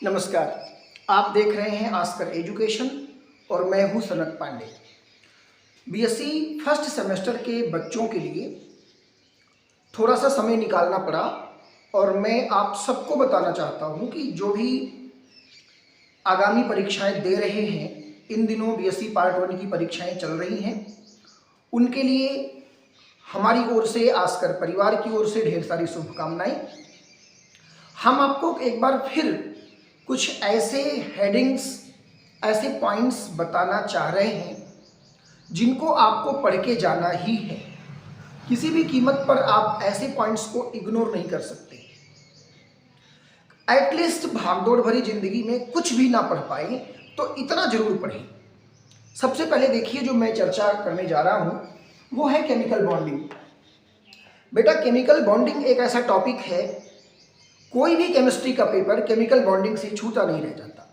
नमस्कार। आप देख रहे हैं आस्कर एजुकेशन और मैं हूं Sanat Pandey. BSc first semester के बच्चों के लिए थोड़ा सा समय निकालना पड़ा और मैं आप सबको बताना चाहता हूं कि जो भी आगामी परीक्षाएं दे रहे हैं, इन दिनों बीएससी पार्ट 1 की परीक्षाएं चल रही हैं, उनके लिए हमारी ओर से, आस्कर परिवार की ओर से ढेर सारी शुभकामनाएं। हम आपको एक बार फिर कुछ ऐसे हेडिंग्स, ऐसे पॉइंट्स बताना चाह रहे हैं जिनको आपको पढ़ के जाना ही है। किसी भी कीमत पर आप ऐसे पॉइंट्स को इग्नोर नहीं कर सकते। एटलीस्ट भागदौड़ भरी जिंदगी में कुछ भी ना पढ़ पाए तो इतना जरूर पढ़ें। सबसे पहले देखिए, जो मैं चर्चा करने जा रहा हूं वो है केमिकल बॉन्डिंग। बेटा, केमिकल बॉन्डिंग एक ऐसा टॉपिक है, कोई भी केमिस्ट्री का पेपर केमिकल बॉन्डिंग से छूटा नहीं रह जाता,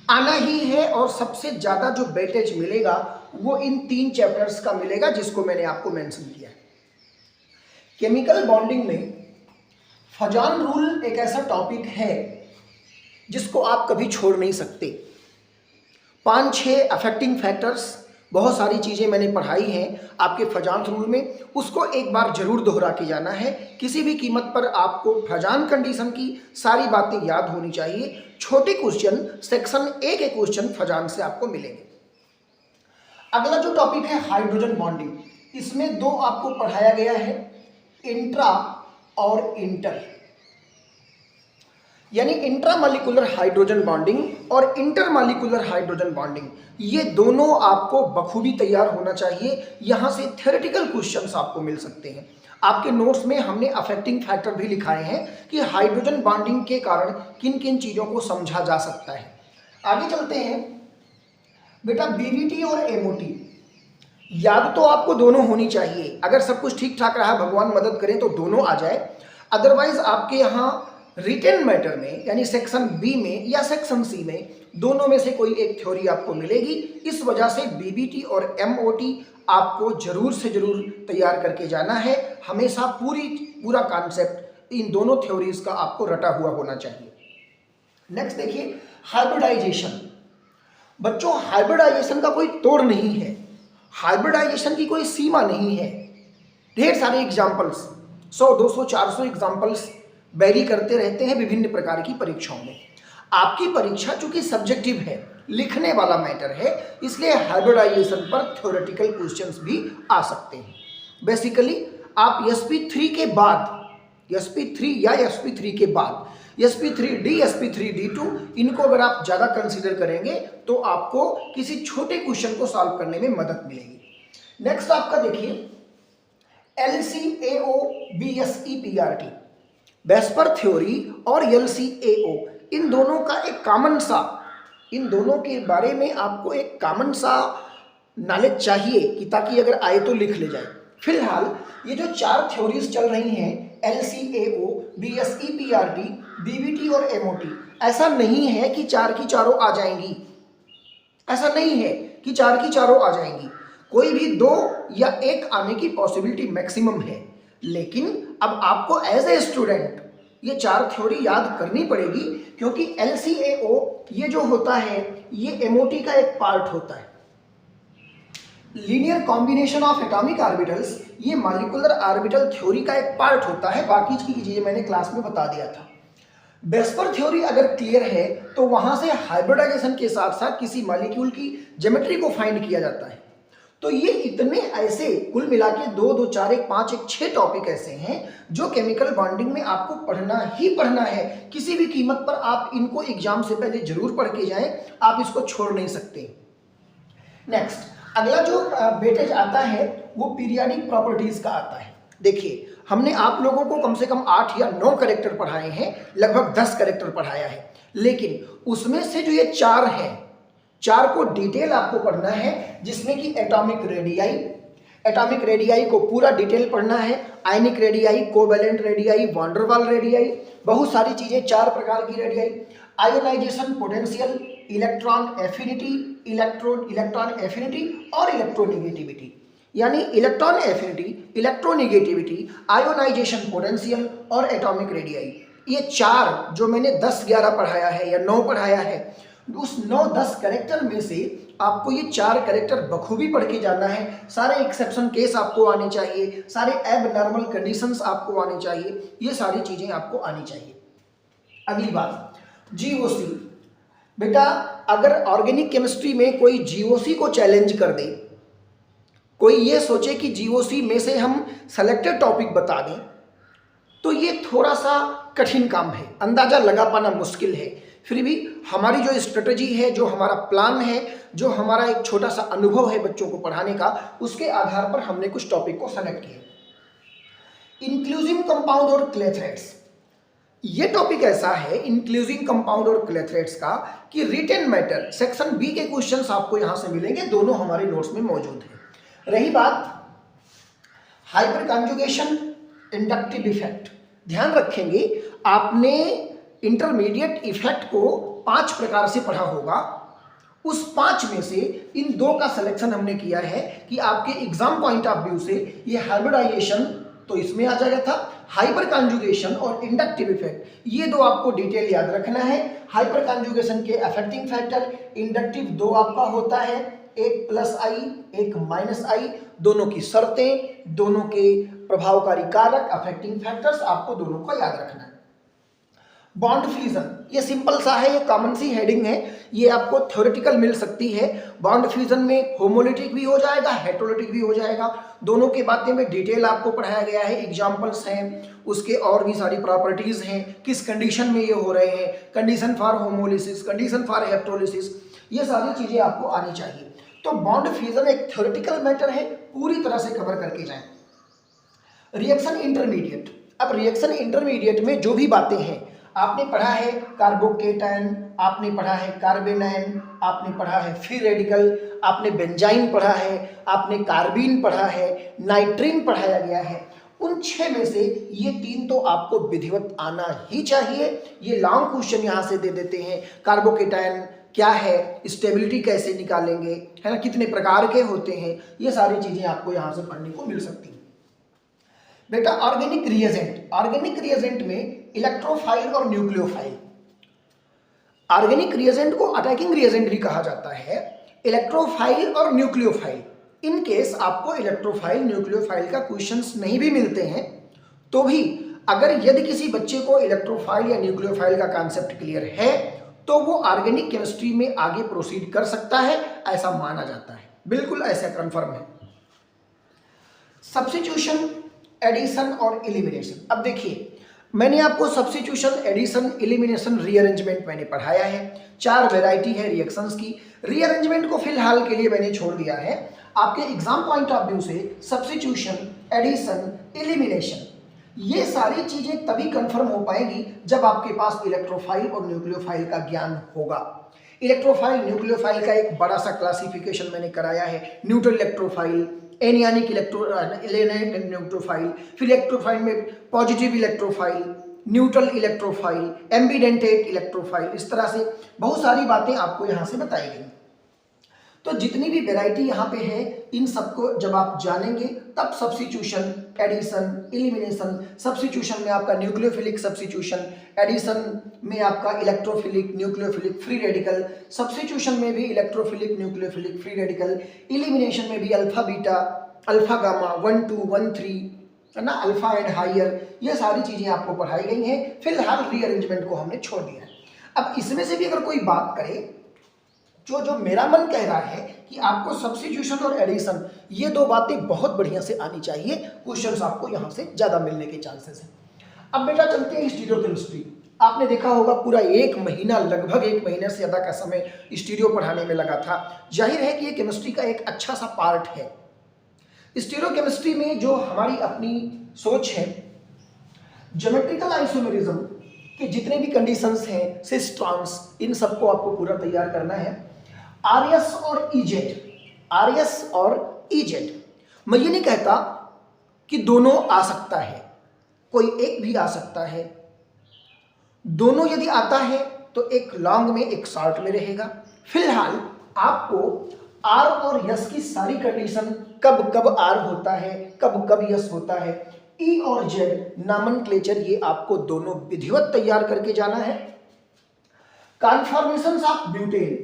आना ही है। और सबसे ज्यादा जो वेटेज मिलेगा वो इन 3 चैप्टर्स का मिलेगा जिसको मैंने आपको मेंशन किया है। केमिकल बॉन्डिंग में फजान रूल एक ऐसा टॉपिक है जिसको आप कभी छोड़ नहीं सकते। 5-6 अफेक्टिंग फैक्टर्स, बहुत सारी चीज़ें मैंने पढ़ाई हैं आपके फजान रूल में, उसको एक बार जरूर दोहरा के जाना है। किसी भी कीमत पर आपको फजान कंडीशन की सारी बातें याद होनी चाहिए। छोटे क्वेश्चन, सेक्शन ए के क्वेश्चन फजान से आपको मिलेंगे। अगला जो टॉपिक है हाइड्रोजन बॉन्डिंग, इसमें 2 आपको पढ़ाया गया है, इंट्रा और इंटर, यानी इंट्रामॉलिक्यूलर हाइड्रोजन बॉन्डिंग और इंटरमॉलिक्यूलर हाइड्रोजन बॉन्डिंग। ये दोनों आपको बखूबी तैयार होना चाहिए। यहां से थ्योरेटिकल क्वेश्चंस आपको मिल सकते हैं। आपके नोट्स में हमने अफेक्टिंग फैक्टर भी लिखाए हैं कि हाइड्रोजन बॉन्डिंग के कारण किन किन चीजों को समझा जा सकता है। आगे चलते हैं बेटा, बीवीटी और एमओटी। याद तो आपको दोनों होनी चाहिए। अगर सब कुछ ठीक ठाक रहा, भगवान मदद करें, तो दोनों आ जाए। अदरवाइज आपके यहाँ रिटन मैटर में, यानी सेक्शन बी में या सेक्शन सी में, दोनों में से कोई एक थ्योरी आपको मिलेगी। इस वजह से बीबीटी और एमओटी आपको जरूर से जरूर तैयार करके जाना है। हमेशा पूरा कॉन्सेप्ट इन दोनों थ्योरीज का आपको रटा हुआ होना चाहिए। नेक्स्ट देखिए, हाइब्रिडाइजेशन। बच्चों, हाइब्रिडाइजेशन का कोई तोड़ नहीं है, हाइब्रिडाइजेशन की कोई सीमा नहीं है। ढेर सारे एग्जाम्पल्स, 100, 200, 400 एग्जाम्पल्स वेरी करते रहते हैं विभिन्न प्रकार की परीक्षाओं में। आपकी परीक्षा चूंकि सब्जेक्टिव है, लिखने वाला मैटर है, इसलिए हाइब्रिडाइजेशन पर थ्योरेटिकल क्वेश्चंस भी आ सकते हैं। बेसिकली आप SP3 के बाद, SP3 या SP3 के बाद SP3D, SP3D2, इनको अगर आप ज्यादा कंसीडर करेंगे तो आपको किसी छोटे क्वेश्चन को सॉल्व करने में मदद मिलेगी। नेक्स्ट आपका देखिए, LCAO BSEPRT, वेस्पर थ्योरी और LCAO, इन दोनों का एक कॉमन सा, इन दोनों के बारे में आपको एक कॉमन सा नॉलेज चाहिए कि ताकि अगर आए तो लिख ले जाए। फिलहाल ये जो 4 थ्योरीज चल रही हैं, LCAO, BSEPRT, BBT और MOT, ऐसा नहीं है कि 4 की चारों आ जाएंगी, ऐसा नहीं है कि 4 की चारों आ जाएंगी। कोई भी 2 या 1 आने की पॉसिबिलिटी मैक्सिमम है। लेकिन अब आपको एज ए स्टूडेंट ये 4 थ्योरी याद करनी पड़ेगी, क्योंकि LCAO ये जो होता है ये MOT का एक पार्ट होता है। Linear combination of atomic orbitals, ये मॉलिक्यूलर ऑर्बिटल थ्योरी का एक पार्ट होता है। बाकी की चीजें मैंने क्लास में बता दिया था। वेस्पर थ्योरी अगर क्लियर है तो वहां से हाइब्रिडाइजेशन के साथ साथ किसी मॉलिक्यूल की ज्योमेट्री को फाइंड किया जाता है। तो ये इतने ऐसे कुल मिला के 2, 2, 4, 1, 5, 1, 6 टॉपिक ऐसे हैं जो केमिकल बॉन्डिंग में आपको पढ़ना ही पढ़ना है। किसी भी कीमत पर आप इनको एग्जाम से पहले जरूर पढ़ के जाएं, आप इसको छोड़ नहीं सकते। नेक्स्ट, अगला जो वेटेज आता है वो पीरियाडिक प्रॉपर्टीज का आता है। देखिए, हमने आप लोगों को कम से कम 8 या 9 कैरेक्टर पढ़ाए हैं, लगभग 10 कैरेक्टर पढ़ाया है, लेकिन उसमें से जो ये 4 हैं, 4 को डिटेल आपको पढ़ना है, जिसमें कि एटॉमिक रेडियाई को पूरा डिटेल पढ़ना है, ionic radii, covalent radii, van der Waal radii, बहुत सारी चीजें, 4 प्रकार की radii, ionization potential, electron affinity और इलेक्ट्रोनेगेटिविटी। यानी electron affinity, electronegativity, ionization potential और एटॉमिक रेडियाई, ये 4 जो मैंने 10, 11 पढ़ाया है या 9 पढ़ाया है, उस 9, 10 कैरेक्टर में से आपको ये 4 कैरेक्टर बखूबी पढ़ के जाना है। सारे एक्सेप्शन केस आपको आने चाहिए, सारे एबनॉर्मल कंडीशंस आपको आने चाहिए, ये सारी चीजें आपको आनी चाहिए। अगली बात, जीओसी। बेटा अगर ऑर्गेनिक केमिस्ट्री में कोई जीओसी को चैलेंज कर दे, कोई ये सोचे कि जीओसी में से हम सेलेक्टेड टॉपिक बता दें, तो ये थोड़ा सा कठिन काम है, अंदाजा लगा पाना मुश्किल है। फिर भी हमारी जो स्ट्रेटजी है, जो हमारा प्लान है, जो हमारा एक छोटा सा अनुभव है बच्चों को पढ़ाने का, उसके आधार पर हमने कुछ टॉपिक को सेलेक्ट किया। इंक्लूसिव कंपाउंड और क्लेथरेट्स, ये टॉपिक ऐसा है इंक्लूसिव कंपाउंड और क्लेथरेट्स का कि रिटन मैटर सेक्शन बी के क्वेश्चंस आपको यहां से मिलेंगे, दोनों हमारे नोट्स में मौजूद है। रही बात हाइपर कॉन्जुगेशन, इंडक्टिव इफेक्ट, ध्यान रखेंगे आपने इंटरमीडिएट इफेक्ट को 5 प्रकार से पढ़ा होगा, उस 5 में से इन 2 का सिलेक्शन हमने किया है कि आपके एग्जाम पॉइंट ऑफ व्यू से ये हाइब्रिडाइजेशन तो इसमें आ जाएगा था, हाइपर कॉन्जुगेशन और इंडक्टिव इफेक्ट, ये 2 आपको डिटेल याद रखना है। हाइपर कॉन्जुगेशन के अफेक्टिंग फैक्टर, इंडक्टिव 2 आपका होता है, एक +I एक -I, दोनों की शर्तें, दोनों के प्रभावकारी कारक, अफेक्टिंग फैक्टर्स, आपको दोनों को याद रखना है। बॉन्ड फ्यूजन, ये सिंपल सा है, ये कॉमन सी हेडिंग है, ये आपको थ्योरेटिकल मिल सकती है। बॉन्ड फ्यूजन में होमोलिटिक भी हो जाएगा, हेटेरोलिटिक भी हो जाएगा, दोनों के बातें में डिटेल आपको पढ़ाया गया है, एग्जांपल्स हैं, उसके और भी सारी प्रॉपर्टीज हैं, किस कंडीशन में ये हो रहे हैं, condition for homolysis, condition for हेटेरोलिसिस, ये सारी चीजें आपको आनी चाहिए। तो बॉन्ड फ्यूजन एक थ्योरेटिकल मैटर है, पूरी तरह से कवर करके जाएं। रिएक्शन इंटरमीडिएट, अब रिएक्शन इंटरमीडिएट में जो भी बातें हैं आपने पढ़ा है, कार्बोकेटायन, आपने पढ़ा है कार्बेनाइन, आपने पढ़ा है फ्री रेडिकल, आपने बेंजाइन पढ़ा है, आपने कार्बीन पढ़ा है, नाइट्रीन पढ़ाया गया है। उन 6 में से ये 3 तो आपको विधिवत आना ही चाहिए। ये लॉन्ग क्वेश्चन यहाँ से दे देते हैं, कार्बोकेटायन क्या है, स्टेबिलिटी कैसे निकालेंगे, है ना, कितने प्रकार के होते हैं, ये सारी चीजें आपको यहाँ से पढ़ने को मिल सकती हैं। बेटा ऑर्गेनिक रिएजेंट, ऑर्गेनिक रिएजेंट में इलेक्ट्रोफाइल और न्यूक्लियोफाइल, ऑर्गेनिक रिएजेंट को अटैकिंग रिएजेंट भी कहा जाता है, इलेक्ट्रोफाइल और न्यूक्लियोफाइल। इन केस आपको इलेक्ट्रोफाइल न्यूक्लियोफाइल का क्वेश्चंस नहीं भी मिलते हैं, तो भी अगर यदि किसी बच्चे को इलेक्ट्रोफाइल या न्यूक्लियोफाइल का कॉन्सेप्ट क्लियर है तो वो ऑर्गेनिक केमिस्ट्री में आगे प्रोसीड कर सकता है, ऐसा माना जाता है, बिल्कुल ऐसा कंफर्म है। सब्स्टिट्यूशन, एडिशन और एलिमिनेशन, अब देखिए मैंने आपको सब्स्टिट्यूशन, एडिशन, एलिमिनेशन, रीअरेंजमेंट मैंने पढ़ाया है, 4 वैरायटी है रिएक्शंस की। रीअरेंजमेंट को फिलहाल के लिए मैंने छोड़ दिया है। आपके एग्जाम पॉइंट ऑफ व्यू से सब्स्टिट्यूशन, एडिशन, एलिमिनेशन, ये सारी चीजें तभी कंफर्म हो पाएगी जब आपके पास इलेक्ट्रोफाइल और न्यूक्लियोफाइल का ज्ञान होगा। इलेक्ट्रोफाइल न्यूक्लियोफाइल का एक बड़ा सा क्लासिफिकेशन मैंने कराया है, न्यूट्रल इलेक्ट्रोफाइल, एनियनिक इलेक्ट्रोफाइल, फिर इलेक्ट्रोफाइल में positive electrophile, neutral electrophile, ambidentate electrophile, इस तरह से बहुत सारी बातें आपको यहाँ से बताई गई। तो जितनी भी वैरायटी यहाँ पे है, इन सबको जब आप जानेंगे तब सब्स्टिट्यूशन, एडिशन, एलिमिनेशन, सब्स्टिट्यूशन में आपका न्यूक्लियोफिलिक सब्स्टिट्यूशन, एडिशन में आपका electrophilic, nucleophilic, free radical, substitution में भी electrophilic, nucleophilic, free radical, elimination में भी अल्फा बीटा, अल्फा गामा, 1 2 1 3, है ना, अल्फा एंड हायर, ये सारी चीजें आपको पढ़ाई गई हैं। फिलहाल रीअरेंजमेंट को हमने छोड़ दिया है। अब इसमें से भी अगर कोई बात करे, जो मेरा मन कह रहा है कि आपको सब्स्टिट्यूशन और एडिशन, ये 2 बातें बहुत बढ़िया से आनी चाहिए, क्वेश्चंस आपको यहाँ से ज्यादा मिलने के चांसेस हैं। अब बेटा चलते हैं स्टीरियोकेमिस्ट्री। आपने देखा होगा पूरा 1 महीना, लगभग 1 महीने से ज्यादा का समय स्टीरियो पढ़ाने में लगा था। जाहिर है कि ये केमिस्ट्री का एक अच्छा सा पार्ट है। स्टीरियोकेमिस्ट्री में जो हमारी अपनी सोच है, ज्योमेट्रिकल आइसोमेरिज्म के जितने भी कंडीशंस हैं, सिस ट्रांस, इन सबको आपको पूरा तैयार करना है। आरएस और इजेड, आरएस और इजेड, मैं ये नहीं कहता कि दोनों आ सकता है, कोई एक भी आ सकता है। दोनों यदि आता है तो एक लॉन्ग में एक शॉर्ट में रहेगा। फिलहाल आपको आर और यस की सारी कंडीशन, कब कब आर होता है, कब कब यस होता है, ई और जेड नॉमेनक्लेचर ये आपको दोनों विधिवत तैयार करके जाना है। कॉन्फॉर्मेशंस ऑफ ब्यूटेन,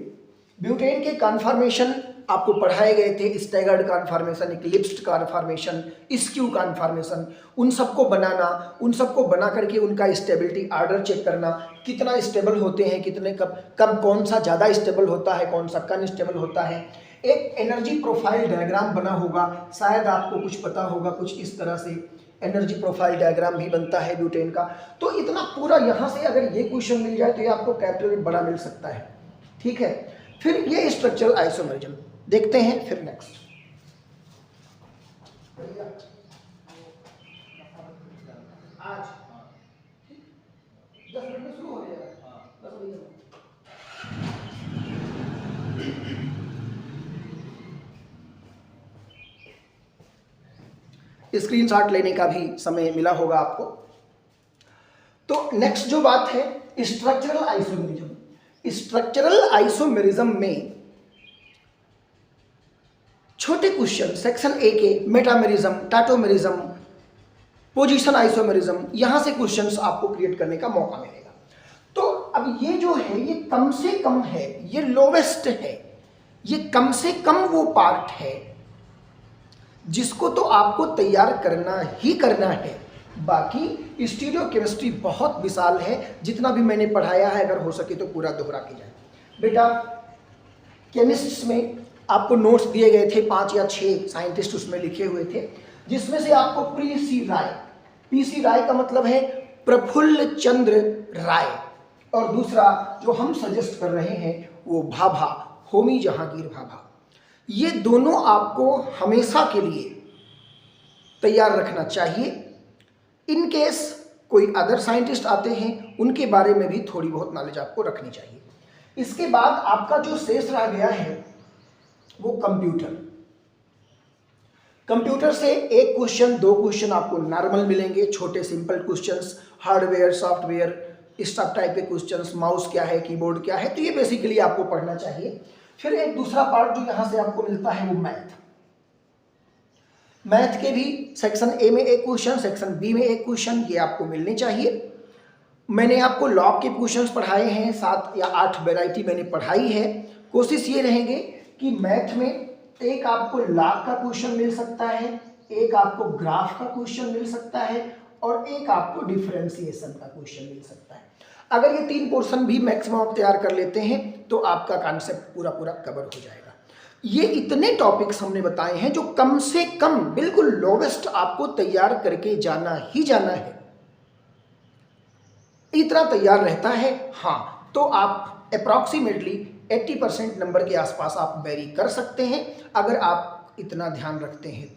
ब्यूटेन के कॉन्फॉर्मेशन आपको पढ़ाए गए थे, staggered conformation, eclipsed conformation, skew conformation, उन सबको बनाना, उन सबको बना करके उनका स्टेबिलिटी ऑर्डर चेक करना, कितना स्टेबल होते हैं, कितने कब कब कौन सा ज़्यादा स्टेबल होता है, कौन सा कम स्टेबल होता है। एक एनर्जी प्रोफाइल डायग्राम बना होगा, शायद आपको कुछ पता होगा, कुछ इस तरह से एनर्जी प्रोफाइल डायग्राम भी बनता है ब्यूटेन का। तो इतना पूरा यहाँ से अगर ये क्वेश्चन मिल जाए तो ये आपको कैपिटल में बड़ा मिल सकता है, ठीक है। फिर ये स्ट्रक्चरल आइसोमेरिज्म देखते हैं। फिर नेक्स्ट आज 10 मिनट में शुरू हो जाएगा। स्क्रीनशॉट लेने का भी समय मिला होगा आपको। तो नेक्स्ट जो बात है स्ट्रक्चरल आइसोमेरिज्म। स्ट्रक्चरल आइसोमेरिज्म में छोटे क्वेश्चन सेक्शन ए के मेटामेरिज्म, टाटोमेरिज्म, पोजीशन आइसोमेरिज्म, यहां से क्वेश्चंस आपको क्रिएट करने का मौका मिलेगा। तो अब ये जो है ये कम से कम है, ये लोवेस्ट है, ये कम से कम वो पार्ट है जिसको तो आपको तैयार करना ही करना है। बाकी स्टीरियोकेमिस्ट्री बहुत विशाल है, जितना भी मैंने पढ़ाया है अगर हो सके तो पूरा दोहरा के जाए। बेटा केमिस्ट्स में आपको नोट्स दिए गए थे, 5 या 6 साइंटिस्ट उसमें लिखे हुए थे, जिसमें से आपको पी.सी. राय, पी.सी. राय का मतलब है प्रफुल्ल चंद्र राय, और दूसरा जो हम सजेस्ट कर रहे हैं वो भाभा, होमी जहांगीर भाभा। ये दोनों आपको हमेशा के लिए तैयार रखना चाहिए। इन केस कोई अदर साइंटिस्ट आते हैं उनके बारे में भी थोड़ी बहुत नॉलेज आपको रखनी चाहिए। इसके बाद आपका जो शेष रह गया है वो कंप्यूटर। कंप्यूटर से एक क्वेश्चन, 2 क्वेश्चन आपको नॉर्मल मिलेंगे, छोटे सिंपल क्वेश्चंस, हार्डवेयर, सॉफ्टवेयर, इस सब टाइप के क्वेश्चंस, माउस क्या है, कीबोर्ड क्या है, तो ये बेसिकली आपको पढ़ना चाहिए। फिर एक दूसरा पार्ट जो यहां से आपको मिलता है वो मैथ। मैथ के भी सेक्शन ए में एक क्वेश्चन, सेक्शन बी में एक क्वेश्चन, ये आपको मिलने चाहिए। मैंने आपको लॉग के क्वेश्चंस पढ़ाए हैं, 7 या 8 वैरायटी मैंने पढ़ाई है। कोशिश ये रहेंगे कि मैथ में एक आपको लॉग का क्वेश्चन मिल सकता है, एक आपको ग्राफ का क्वेश्चन मिल सकता है, और एक आपको डिफरेंशिएशन का क्वेश्चन मिल सकता है। अगर ये 3 पोर्शन भी मैक्सिमम आप तैयार कर लेते हैं तो आपका कॉन्सेप्ट पूरा कवर हो जाएगा। ये इतने टॉपिक्स हमने बताए हैं जो कम से कम बिल्कुल लोवेस्ट आपको तैयार करके जाना ही जाना है। इतना तैयार रहता है, हाँ, तो आप अप्रॉक्सीमेटली 80% नंबर के आसपास आप वेरी कर सकते हैं अगर आप इतना ध्यान रखते हैं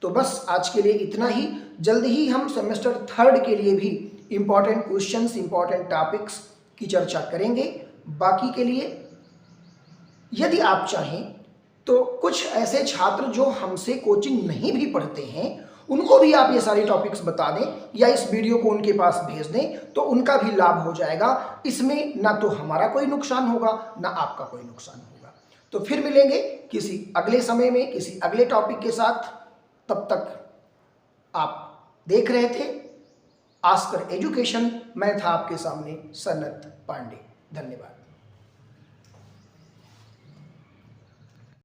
तो बस आज के लिए इतना ही। जल्द ही हम सेमेस्टर 3 के लिए भी इम्पॉर्टेंट क्वेश्चंस, इम्पॉर्टेंट टॉपिक्स की चर्चा करेंगे। बाकी के लिए यदि आप चाहें तो कुछ ऐसे छात्र जो हमसे कोचिंग नहीं भी पढ़ते हैं उनको भी आप ये सारी टॉपिक्स बता दें या इस वीडियो को उनके पास भेज दें तो उनका भी लाभ हो जाएगा। इसमें ना तो हमारा कोई नुकसान होगा ना आपका कोई नुकसान होगा। तो फिर मिलेंगे किसी अगले समय में किसी अगले टॉपिक के साथ। तब तक आप देख रहे थे आस्कर एजुकेशन। मैं था आपके सामने सनत पांडे। धन्यवाद।